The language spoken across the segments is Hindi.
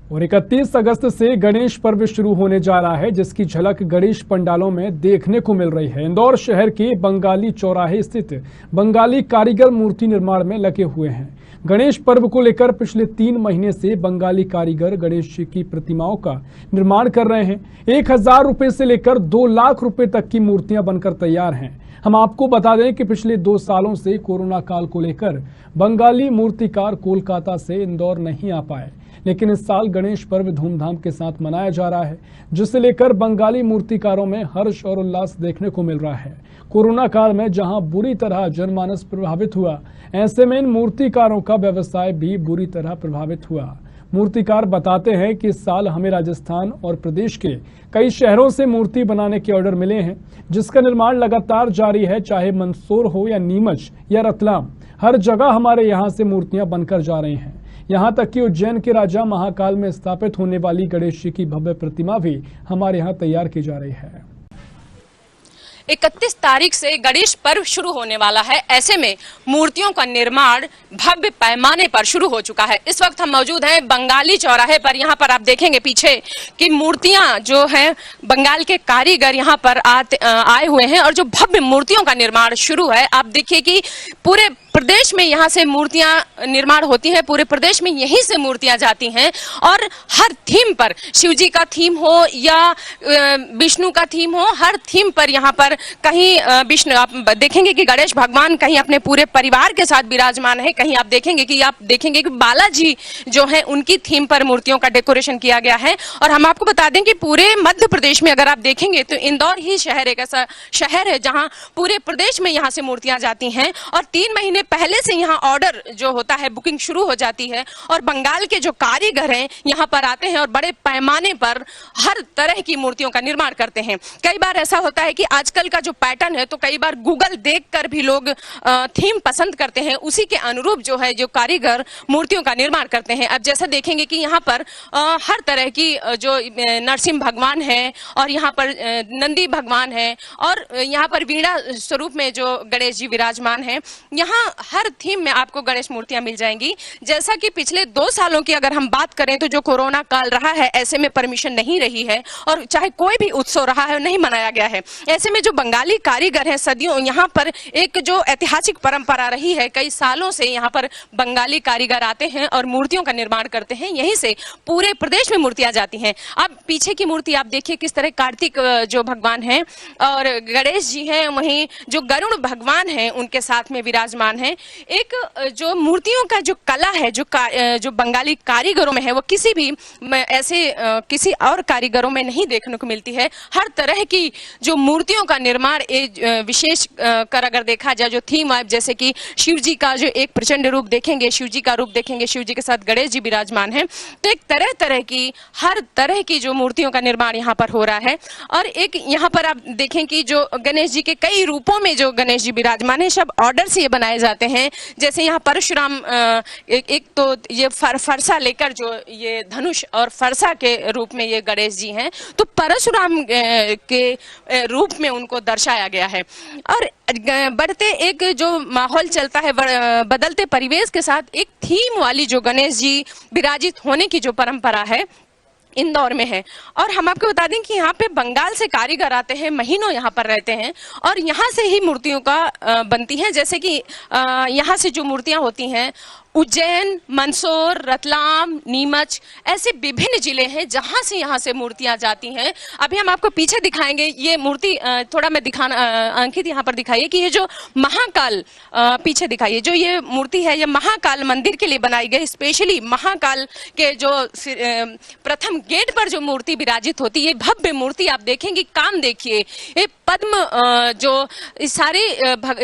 और 31 अगस्त से गणेश पर्व शुरू होने जा रहा है, जिसकी झलक गणेश पंडालों में देखने को मिल रही है। इंदौर शहर के बंगाली चौराहे स्थित बंगाली कारीगर मूर्ति निर्माण में लगे हुए हैं। गणेश पर्व को लेकर पिछले 3 महीने से बंगाली कारीगर गणेश जी की प्रतिमाओं का निर्माण कर रहे हैं। 1000 रुपए से लेकर 2 लाख रुपए तक की मूर्तियां बनकर तैयार हैं। हम आपको बता दें कि पिछले 2 सालों से कोरोना काल को लेकर बंगाली मूर्तिकार कोलकाता से इंदौर नहीं आ पाए, लेकिन इस साल गणेश पर्व धूमधाम के साथ मनाया जा रहा है, जिसे लेकर बंगाली मूर्तिकारों में हर्ष और उल्लास देखने को मिल रहा है। कोरोना काल में जहां बुरी तरह जनमानस प्रभावित हुआ, ऐसे में इन मूर्तिकारों का व्यवसाय भी बुरी तरह प्रभावित हुआ। मूर्तिकार बताते हैं कि इस साल हमें राजस्थान और प्रदेश के कई शहरों से मूर्ति बनाने के ऑर्डर मिले हैं, जिसका निर्माण लगातार जारी है। चाहे मंदसौर हो या नीमच या रतलाम, हर जगह हमारे यहाँ से मूर्तियां बनकर जा रही हैं। यहाँ तक कि उज्जैन के राजा महाकाल में स्थापित होने वाली गणेश जी की भव्य प्रतिमा भी हमारे यहाँ तैयार की जा रही है। 31 तारीख से गणेश पर्व शुरू होने वाला है। ऐसे में मूर्तियों का निर्माण भव्य पैमाने पर शुरू हो चुका है। इस वक्त हम मौजूद हैं बंगाली चौराहे पर। यहाँ पर आप देखेंगे पीछे कि मूर्तियां जो हैं, बंगाल के कारीगर यहाँ पर आए हुए हैं और जो भव्य मूर्तियों का निर्माण शुरू है। आप देखिए कि पूरे प्रदेश में यहाँ से मूर्तियां निर्माण होती हैं, पूरे प्रदेश में यहीं से मूर्तियां जाती हैं और हर थीम पर, शिव जी का थीम हो या विष्णु का थीम हो, हर थीम पर यहाँ पर कहीं विष्णु, आप देखेंगे कि गणेश भगवान कहीं अपने पूरे परिवार के साथ विराजमान है, कहीं आप देखेंगे कि बालाजी जो है उनकी थीम पर मूर्तियों का डेकोरेशन किया गया है। और हम आपको बता दें कि पूरे मध्य प्रदेश में अगर आप देखेंगे तो इंदौर ही शहर एक ऐसा शहर है जहाँ पूरे प्रदेश में यहाँ से मूर्तियां जाती हैं और 3 महीने पहले से यहाँ ऑर्डर जो होता है, बुकिंग शुरू हो जाती है और बंगाल के जो कारीगर हैं यहाँ पर आते हैं और बड़े पैमाने पर हर तरह की मूर्तियों का निर्माण करते हैं। कई बार ऐसा होता है कि आजकल का जो पैटर्न है, तो कई बार गूगल देखकर भी लोग थीम पसंद करते हैं, उसी के अनुरूप जो है जो कारीगर मूर्तियों का निर्माण करते हैं। अब जैसा देखेंगे कि यहाँ पर हर तरह की जो नरसिंह भगवान है और यहाँ पर नंदी भगवान है और यहाँ पर वीणा स्वरूप में जो गणेश जी विराजमान है। यहाँ हर थीम में आपको गणेश मूर्तियां मिल जाएंगी। जैसा कि पिछले 2 सालों की अगर हम बात करें तो जो कोरोना काल रहा है, ऐसे में परमिशन नहीं रही है और चाहे कोई भी उत्सव रहा है नहीं मनाया गया है। ऐसे में जो बंगाली कारीगर हैं, सदियों यहाँ पर एक जो ऐतिहासिक परंपरा रही है, कई सालों से यहाँ पर बंगाली कारीगर आते हैं और मूर्तियों का निर्माण करते हैं। यहीं से पूरे प्रदेश में मूर्तियां जाती हैं। अब पीछे की मूर्ति आप देखिए किस तरह कार्तिक जो भगवान है और गणेश जी हैं, वहीं जो गरुड़ भगवान है उनके साथ में विराजमान है। एक जो मूर्तियों का जो कला है, जो बंगाली कारीगरों में है, वो किसी भी ऐसे किसी और कारीगरों में नहीं देखने को मिलती है। हर तरह की जो मूर्तियों का निर्माण विशेष कर अगर देखा जाए, जो थीम है, जैसे कि शिव जी का जो एक प्रचंड रूप देखेंगे, शिव जी का रूप देखेंगे, शिव जी के साथ गणेश जी विराजमान है, तो एक तरह तरह की हर तरह की जो मूर्तियों का निर्माण यहाँ पर हो रहा है। और एक यहाँ पर आप देखें कि जो गणेश जी के कई रूपों में जो गणेश जी विराजमान है, सब ऑर्डर से ये बनाए जाते हैं। जैसे यहाँ परशुराम एक तो ये फरसा लेकर जो ये धनुष और फरसा के रूप में ये गणेश जी हैं, तो परशुराम के रूप में उनको दर्शाया गया है। और बढ़ते एक जो माहौल चलता है, बदलते परिवेश के साथ एक थीम वाली जो गणेश जी विराजित होने की जो परंपरा है, इंदौर में है। और हम आपको बता दें कि यहाँ पे बंगाल से कारीगर आते हैं, महीनों यहाँ पर रहते हैं और यहाँ से ही मूर्तियों का बनती हैं। जैसे कि यहाँ से जो मूर्तियाँ होती हैं, उज्जैन, मंदसौर, रतलाम, नीमच, ऐसे विभिन्न जिले हैं जहां से यहाँ से मूर्तियां जाती हैं। अभी हम आपको पीछे दिखाएंगे ये मूर्ति, थोड़ा मैं दिखाना, अंकित यहाँ पर दिखाइए कि ये जो महाकाल, पीछे दिखाइए, जो ये मूर्ति है, ये महाकाल मंदिर के लिए बनाई गई, स्पेशली महाकाल के जो प्रथम गेट पर जो मूर्ति विराजित होती है, भव्य मूर्ति आप देखेंगे, काम देखिए, ये पद्म जो सारे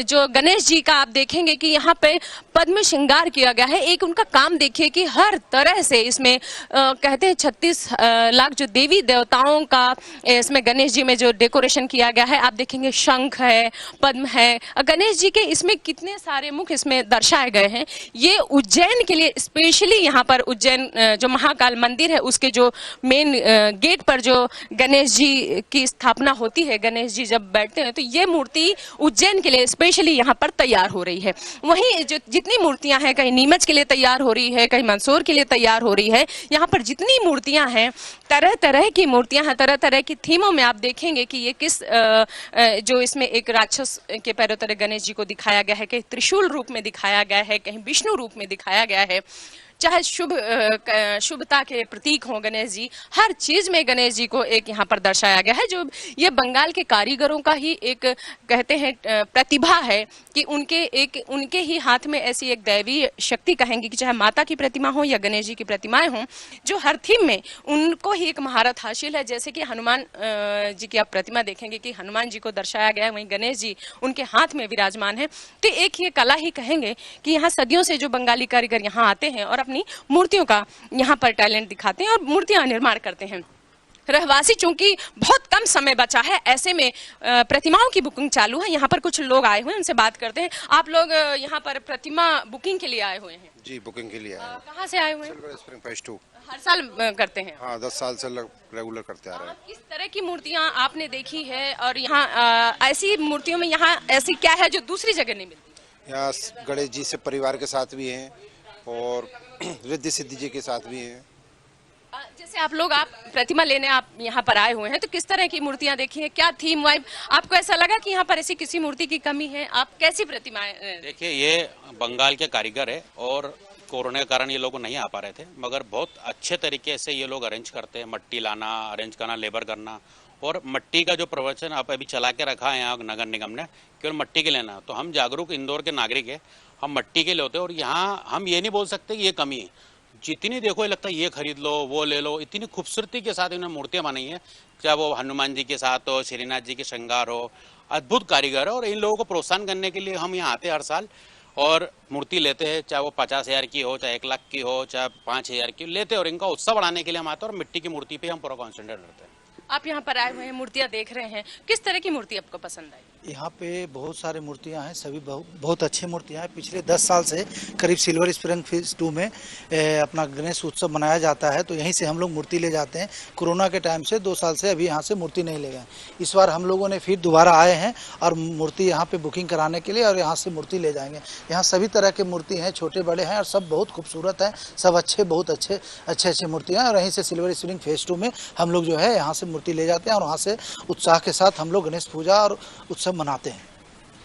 जो गणेश जी का आप देखेंगे कि यहाँ पे पद्म श्रृंगार किया गया है। एक उनका काम देखिए कि हर तरह से इसमें कहते हैं 36 लाख जो देवी देवताओं का इसमें गणेश जी में जो डेकोरेशन किया गया है। आप देखेंगे शंख है, पद्म है, गणेश जी के इसमें कितने सारे मुख इसमें दर्शाए गए हैं। ये उज्जैन के लिए स्पेशली, यहाँ पर उज्जैन जो महाकाल मंदिर है उसके जो मेन गेट पर जो गणेश जी की स्थापना होती है, गणेश जी जब बैठते हैं तो ये मूर्ति उज्जैन के लिए स्पेशली यहाँ पर तैयार हो रही है। वहीं जो जितनी मूर्तियां हैं, कहीं नीमच के लिए तैयार हो रही है, कहीं मंदसौर के लिए तैयार हो रही है। यहाँ पर जितनी मूर्तियां हैं, तरह तरह की मूर्तियां हैं, तरह तरह की थीमों में आप देखेंगे कि ये किस जो इसमें एक राक्षस के पैरों तरह गणेश जी को दिखाया गया है, कहीं त्रिशूल रूप में दिखाया गया है, कहीं विष्णु रूप में दिखाया गया है। चाहे शुभता के प्रतीक हों गणेश जी, हर चीज में गणेश जी को एक यहाँ पर दर्शाया गया है। जो ये बंगाल के कारीगरों का ही एक कहते हैं प्रतिभा है कि उनके ही हाथ में ऐसी एक दैवीय शक्ति कहेंगे कि चाहे माता की प्रतिमा हो या गणेश जी की प्रतिमाएं हों, जो हर थीम में उनको ही एक महारत हासिल है। जैसे कि हनुमान जी की आप प्रतिमा देखेंगे कि हनुमान जी को दर्शाया गया है, वहीं गणेश जी उनके हाथ में विराजमान है। तो एक ये कला ही कहेंगे कि यहाँ सदियों से जो बंगाली कारीगर यहाँ आते हैं और अपनी मूर्तियों का यहाँ पर टैलेंट दिखाते हैं और मूर्तियां निर्माण करते हैं। रहवासी चूंकि बहुत कम समय बचा है, ऐसे में प्रतिमाओं की बुकिंग चालू है। यहाँ पर कुछ लोग आए हुए हैं, उनसे बात करते हैं। आप लोग यहाँ पर प्रतिमा बुकिंग के लिए आए हुए हैं? जी, बुकिंग के लिए आए। कहाँ से आए हुए हैं? सिल्वर स्प्रिंग फेज 2 हर साल करते हैं? हाँ, 10 साल से रेगुलर करते आ रहे हैं। किस तरह की मूर्तियाँ आपने देखी है और यहाँ ऐसी मूर्तियों में यहाँ ऐसी क्या है जो दूसरी जगह नहीं मिलती? यहाँ गणेश जी से परिवार के साथ भी हैं और रिद्धि सिद्धि जी के साथ भी हैं। जैसे आप प्रतिमा लेने आप यहाँ पर आए हुए हैं, तो किस तरह की मूर्तियाँ देखी हैं? क्या थीम वाइब आपको ऐसा लगा कि यहाँ पर ऐसी किसी मूर्ति की कमी है? आप कैसी प्रतिमाएं? देखिए, ये बंगाल के कारीगर है और कोरोना के कारण ये लोग नहीं आ पा रहे थे, मगर बहुत अच्छे तरीके से ये लोग अरेंज करते हैं। मट्टी लाना, अरेंज करना, लेबर करना, और मट्टी का जो प्रवचन आप अभी चला के रखा है यहाँ नगर निगम ने, केवल मट्टी के लेना। तो हम जागरूक इंदौर के नागरिक है, हम मट्टी के लिए होते हैं और यहाँ हम ये नहीं बोल सकते कि ये कमी है। जितनी देखो ये लगता है ये खरीद लो, वो ले लो। इतनी खूबसूरती के साथ इन्होंने मूर्तियाँ बनाई हैं, चाहे वो हनुमान जी के साथ हो, श्रीनाथ जी के श्रृंगार हो। अद्भुत कारीगर है और इन लोगों को प्रोत्साहन करने के लिए हम यहाँ आते हैं हर साल और मूर्ति लेते हैं, चाहे वो 50,000 की हो, चाहे 1 लाख की हो, चाहे 5,000 की लेते हैं। और इनका उत्साह बढ़ाने के लिए हम आते हैं और मिट्टी की मूर्ति पे हम पूरा कॉन्सेंट्रेट करते हैं। आप यहाँ पर आए हुए हैं, मूर्तियाँ देख रहे हैं, किस तरह की मूर्ति आपको पसंद आई? यहाँ पे बहुत सारे मूर्तियाँ हैं, सभी बहुत अच्छी मूर्तियाँ हैं। पिछले 10 साल से करीब सिल्वर स्प्रिंग फेज 2 में अपना गणेश उत्सव मनाया जाता है, तो यहीं से हम लोग मूर्ति ले जाते हैं। कोरोना के टाइम से 2 साल से अभी यहाँ से मूर्ति नहीं ले गए। इस बार हम लोगों ने फिर दोबारा आए हैं और मूर्ति यहाँ पे बुकिंग कराने के लिए, और यहाँ से मूर्ति ले जाएंगे। यहाँ सभी तरह के मूर्ति हैं, छोटे बड़े हैं और सब बहुत खूबसूरत हैं, सब बहुत अच्छे मूर्तियाँ हैं। और यहीं से सिल्वर स्प्रिंग फेज 2 में हम लोग जो है यहाँ से मूर्ति ले जाते हैं और वहाँ से उत्साह के साथ हम लोग गणेश पूजा और उत्सव मनाते हैं।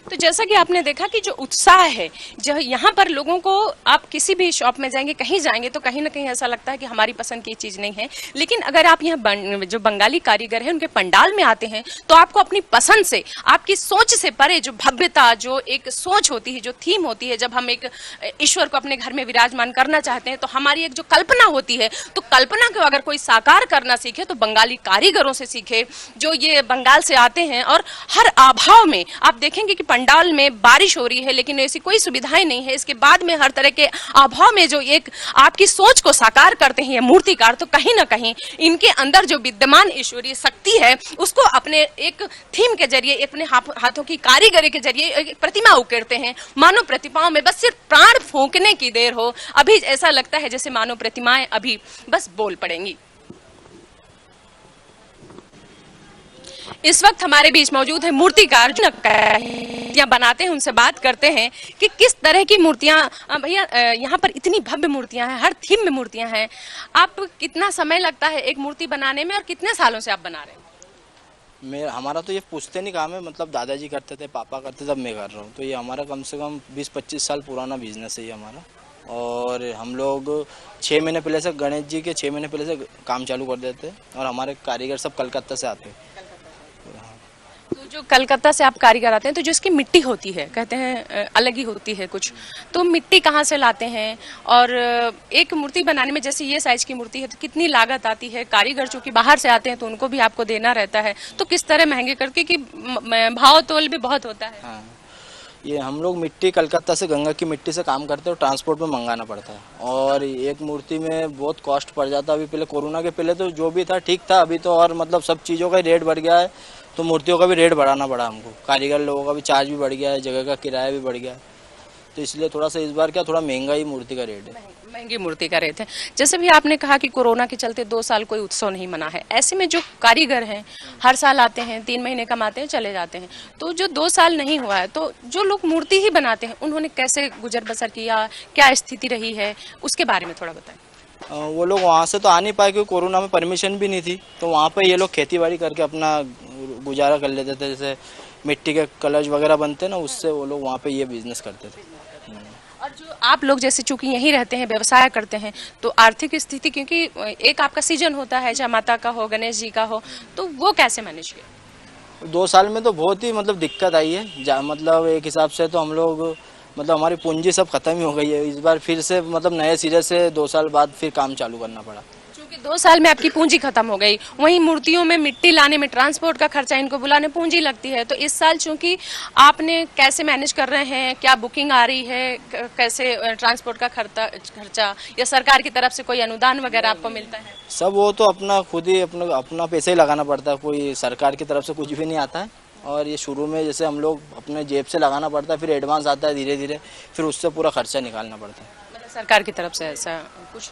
तो जैसा कि आपने देखा कि जो उत्साह है, जो यहाँ पर लोगों को, आप किसी भी शॉप में जाएंगे, कहीं जाएंगे तो कहीं ना कहीं ऐसा लगता है कि हमारी पसंद की चीज़ नहीं है। लेकिन अगर आप यहाँ जो बंगाली कारीगर हैं उनके पंडाल में आते हैं तो आपको अपनी पसंद से, आपकी सोच से परे जो भव्यता, जो एक सोच होती है, जो थीम होती है, जब हम एक ईश्वर को अपने घर में विराजमान करना चाहते हैं तो हमारी एक जो कल्पना होती है, तो कल्पना को अगर कोई साकार करना सीखे तो बंगाली कारीगरों से सीखे, जो ये बंगाल से आते हैं। और हर आभाव में आप देखेंगे कि पंडाल में बारिश हो रही है लेकिन ऐसी कोई सुविधाएं नहीं है, इसके बाद में हर तरह के अभाव में जो एक आपकी सोच को साकार करते हैं ये मूर्तिकार, तो कहीं ना कहीं इनके अंदर जो विद्यमान ईश्वरीय शक्ति है उसको अपने एक थीम के जरिए, अपने हाथों की कारीगरी के जरिए एक प्रतिमा उकेरते हैं। मानो प्रतिमाओं में बस सिर्फ प्राण फूंकने की देर हो, अभी ऐसा लगता है जैसे मानो प्रतिमाएं अभी बस बोल पड़ेंगी। इस वक्त हमारे बीच मौजूद है मूर्तिकार जो मूर्तियां बनाते हैं, उनसे बात करते हैं कि किस तरह की मूर्तियां। भैया, यहाँ पर इतनी भव्य मूर्तियां हैं, हर थीम में मूर्तियां हैं, आप कितना समय लगता है एक मूर्ति बनाने में और कितने सालों से आप बना रहे हैं? हमारा तो ये पूछते नहीं काम है, मतलब दादाजी करते थे, पापा करते थे, अब मैं कर रहा हूँ। तो ये हमारा कम से कम 20-25 साल पुराना बिजनेस है ये हमारा। और हम लोग 6 महीने पहले से, गणेश जी के 6 महीने पहले से काम चालू कर देते हैं। और हमारे कारीगर सब कलकत्ता से आते हैं। तो जो कलकत्ता से आप कारीगर आते हैं, तो जो इसकी मिट्टी होती है, कहते हैं अलग ही होती है कुछ, तो मिट्टी कहाँ से लाते हैं? और एक मूर्ति बनाने में, जैसे ये साइज की मूर्ति है, तो कितनी लागत आती है? कारीगर जो कि बाहर से आते हैं तो उनको भी आपको देना रहता है, तो किस तरह महंगे करके, कि भाव तोल भी बहुत होता है? हाँ, ये हम लोग मिट्टी कलकत्ता से, गंगा की मिट्टी से काम करते हैं और ट्रांसपोर्ट में मंगाना पड़ता है। और एक मूर्ति में बहुत कॉस्ट पड़ जाता है। अभी पहले कोरोना के पहले तो जो भी था ठीक था, अभी तो और मतलब सब चीज़ों का रेट बढ़ गया है, तो मूर्तियों का भी रेट बढ़ाना पड़ा हमको। कारीगर लोगों का भी चार्ज भी बढ़ गया है, जगह का किराया भी बढ़ गया है, तो इसलिए थोड़ा सा इस बार क्या थोड़ा महंगा ही मूर्ति का रेट है। महंगी मूर्ति कर रहे थे। जैसे भी आपने कहा कि कोरोना के चलते 2 साल कोई उत्सव नहीं मना है, ऐसे में जो कारीगर हैं हर साल आते हैं, 3 महीने कमाते हैं, चले जाते हैं, तो जो 2 साल नहीं हुआ है, तो जो लोग मूर्ति ही बनाते हैं उन्होंने कैसे गुजर बसर किया, क्या स्थिति रही है, उसके बारे में थोड़ा बताएं। वो लोग वहाँ से तो आ नहीं पाए क्योंकि कोरोना में परमिशन भी नहीं थी, तो वहाँ पे ये लोग खेती बाड़ी करके अपना गुजारा कर लेते थे। जैसे मिट्टी के कलश वगैरह बनते हैं ना, उससे वो लोग वहाँ पे ये बिजनेस करते थे। और जो आप लोग जैसे चूंकि यहीं रहते हैं, व्यवसाय करते हैं, तो आर्थिक स्थिति, क्योंकि एक आपका सीजन होता है, चाहे माता का हो, गणेश जी का हो, तो वो कैसे मैनेज किया? 2 साल में तो बहुत ही मतलब दिक्कत आई है। मतलब एक हिसाब से तो हम लोग मतलब हमारी पूंजी सब खत्म ही हो गई है। इस बार फिर से मतलब नए सिरे से 2 साल बाद फिर काम चालू करना पड़ा। क्योंकि 2 साल में आपकी पूंजी खत्म हो गई, वहीं मूर्तियों में मिट्टी लाने में, ट्रांसपोर्ट का खर्चा, इनको बुलाने पूंजी लगती है, तो इस साल चूंकि आपने कैसे मैनेज कर रहे हैं, क्या बुकिंग आ रही है, कैसे ट्रांसपोर्ट का खर्चा या सरकार की तरफ से कोई अनुदान वगैरह आपको मिलता है? सब वो तो अपना खुद ही अपना पैसे ही लगाना पड़ता है, कोई सरकार की तरफ से कुछ भी नहीं आता है। और ये शुरू में जैसे हम लोग अपने जेब से लगाना पड़ता है, फिर एडवांस आता है धीरे धीरे, फिर उससे पूरा खर्चा निकालना पड़ता है। मतलब सरकार की तरफ से ऐसा कुछ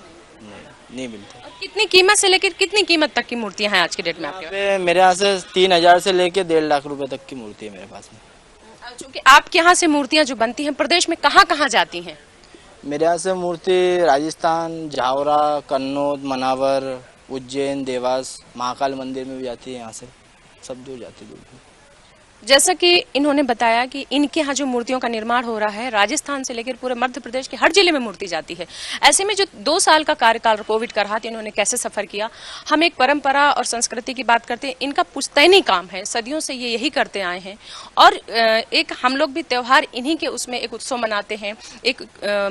नहीं मिलता। और कितनी कीमत से लेकर कितनी कीमत तक की मूर्तियां हैं आज के डेट में आपके पास? मेरे यहाँ से 3,000 से लेके 1.5 लाख रुपए तक की मूर्ति है मेरे पास में। चूंकि आपके यहाँ से मूर्तियां जो बनती हैं प्रदेश में कहाँ कहाँ जाती हैं? मेरे यहाँ से मूर्ति राजस्थान, झावरा, कन्नौज, मनावर, उज्जैन, देवास, महाकाल मंदिर में भी जाती है। यहाँ से सब दूर जाती है। जैसा कि इन्होंने बताया कि इनके यहाँ जो मूर्तियों का निर्माण हो रहा है, राजस्थान से लेकर पूरे मध्य प्रदेश के हर जिले में मूर्ति जाती है। ऐसे में जो 2 साल का कार्यकाल कोविड का रहा, इन्होंने कैसे सफर किया। हम एक परंपरा और संस्कृति की बात करते हैं, इनका पुश्तैनी काम है, सदियों से ये यही करते आए हैं। और एक हम लोग भी त्योहार इन्हीं के उसमें एक उत्सव मनाते हैं। एक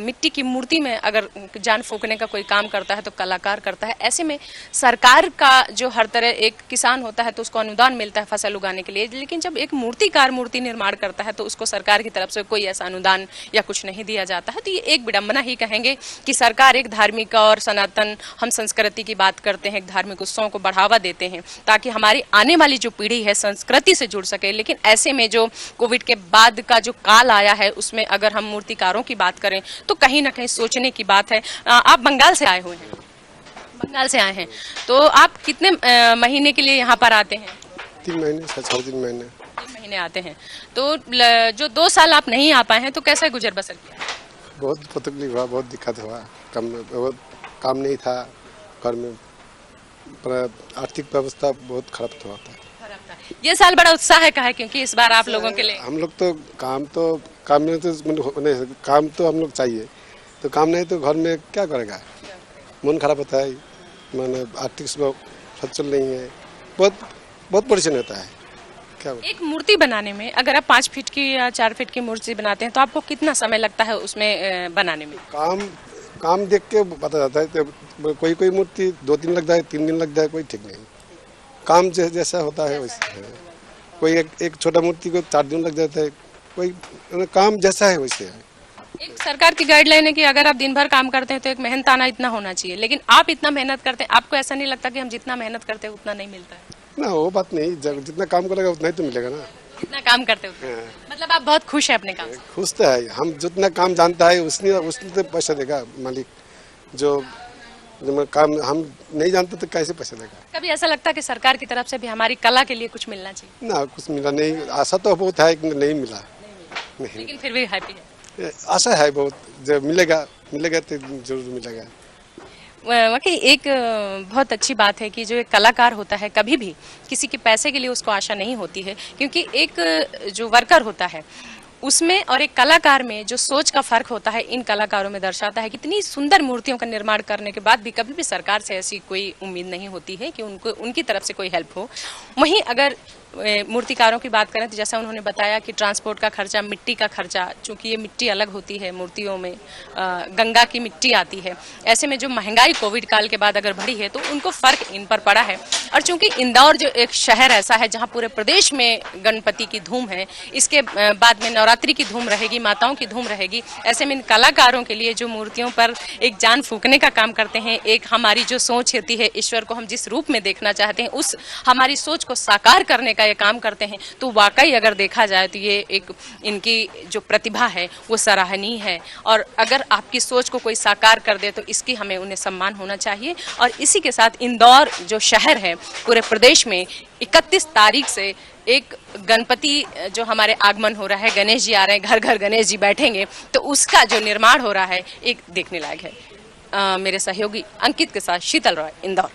मिट्टी की मूर्ति में अगर जान फूकने का कोई काम करता है तो कलाकार करता है। ऐसे में सरकार का जो हर तरह, एक किसान होता है तो उसको अनुदान मिलता है फसल उगाने के लिए, लेकिन जब एक मूर्तिकार मूर्ति निर्माण करता है तो उसको सरकार की तरफ से कोई ऐसा अनुदान या कुछ नहीं दिया जाता है। तो ये एक विडंबना ही कहेंगे कि सरकार एक धार्मिक और सनातन, हम संस्कृति की बात करते हैं, एक धार्मिक उत्सवों को बढ़ावा देते हैं ताकि हमारी आने वाली जो पीढ़ी है संस्कृति से जुड़ सके। लेकिन ऐसे में जो कोविड के बाद का जो काल आया है उसमें अगर हम मूर्तिकारों की बात करें तो कहीं ना कहीं सोचने की बात है। आप बंगाल से आए हुए हैं, बंगाल से आए हैं, तो आप कितने महीने के लिए यहाँ पर आते हैं? 3 महीने, 3 महीने आते हैं। तो जो 2 साल आप नहीं आ पाए हैं तो कैसा गुजर बसर किया? बहुत तकलीफ हुआ, बहुत दिक्कत हुआ, बहुत काम नहीं था घर में, आर्थिक व्यवस्था बहुत खराब हुआ था। ये साल बड़ा उत्साह का है क्योंकि इस बार आप लोगों के लिए हम लोग तो काम में तो काम तो हम लोग चाहिए, तो काम नहीं तो घर में क्या करेगा, मन खराब होता है, मैंने आर्थिक सच्चल नहीं है, बहुत परेशान होता है। एक मूर्ति बनाने में अगर आप 5 फीट की या 4 फीट की मूर्ति बनाते हैं तो आपको कितना समय लगता है उसमें बनाने में? काम देख के पता जाता है। तो कोई मूर्ति 2 दिन लग जाए, 3 दिन लग जाए, कोई ठीक नहीं। काम जैसा होता है वैसे। कोई एक छोटा मूर्ति को 4 दिन लग जाता है, कोई काम जैसा है वैसे है। एक सरकार की गाइडलाइन है कि अगर आप दिन भर काम करते हैं तो एक मेहनताना इतना होना चाहिए, लेकिन आप इतना मेहनत करते हैं, आपको ऐसा नहीं लगता कि हम जितना मेहनत करते हैं उतना नहीं मिलता है? ना, वो बात नहीं, जितना काम करेगा उतना ही तो मिलेगा ना। जितना काम करते हो मतलब आप बहुत खुश हैं अपने काम से? खुश तो है, हम जितना काम जानता है उसने तो पैसा देगा मालिक। जो काम हम नहीं जानते तो कैसे पैसा देगा? कभी ऐसा लगता है कि सरकार की तरफ से भी हमारी कला के लिए कुछ मिलना चाहिए? ना, कुछ मिला नहीं। आशा तो बहुत है कि नहीं मिला, नहीं। लेकिन फिर भी हैप्पी है? आशा है बहुत, जब मिलेगा तो जरूर मिलेगा। वाकई एक बहुत अच्छी बात है कि जो एक कलाकार होता है कभी भी किसी के पैसे के लिए उसको आशा नहीं होती है, क्योंकि एक जो वर्कर होता है उसमें और एक कलाकार में जो सोच का फर्क होता है इन कलाकारों में दर्शाता है। कितनी सुंदर मूर्तियों का निर्माण करने के बाद भी कभी भी सरकार से ऐसी कोई उम्मीद नहीं होती है कि उनकी तरफ से कोई हेल्प हो। वहीं अगर मूर्तिकारों की बात करें तो जैसा उन्होंने बताया कि ट्रांसपोर्ट का खर्चा, मिट्टी का खर्चा, चूंकि ये मिट्टी अलग होती है मूर्तियों में, गंगा की मिट्टी आती है, ऐसे में जो महंगाई कोविड काल के बाद अगर बढ़ी है तो उनको फर्क इन पर पड़ा है। और चूंकि इंदौर जो एक शहर ऐसा है जहां पूरे प्रदेश में गणपति की धूम है, इसके बाद में नवरात्रि की धूम रहेगी, माताओं की धूम रहेगी, ऐसे में इन कलाकारों के लिए जो मूर्तियों पर एक जान फूकने का काम करते हैं, एक हमारी जो सोच होती है ईश्वर को हम जिस रूप में देखना चाहते हैं उस हमारी सोच को साकार करने का का ये काम करते हैं, तो वाकई अगर देखा जाए तो ये एक इनकी जो प्रतिभा है वो सराहनीय है। और अगर आपकी सोच को कोई साकार कर दे तो इसकी हमें उन्हें सम्मान होना चाहिए। और इसी के साथ इंदौर जो शहर है पूरे प्रदेश में 31 तारीख से एक गणपति जो हमारे आगमन हो रहा है, गणेश जी आ रहे हैं, घर घर गणेश जी बैठेंगे, तो उसका जो निर्माण हो रहा है एक देखने लायक है। मेरे सहयोगी अंकित के साथ शीतल रॉय, इंदौर।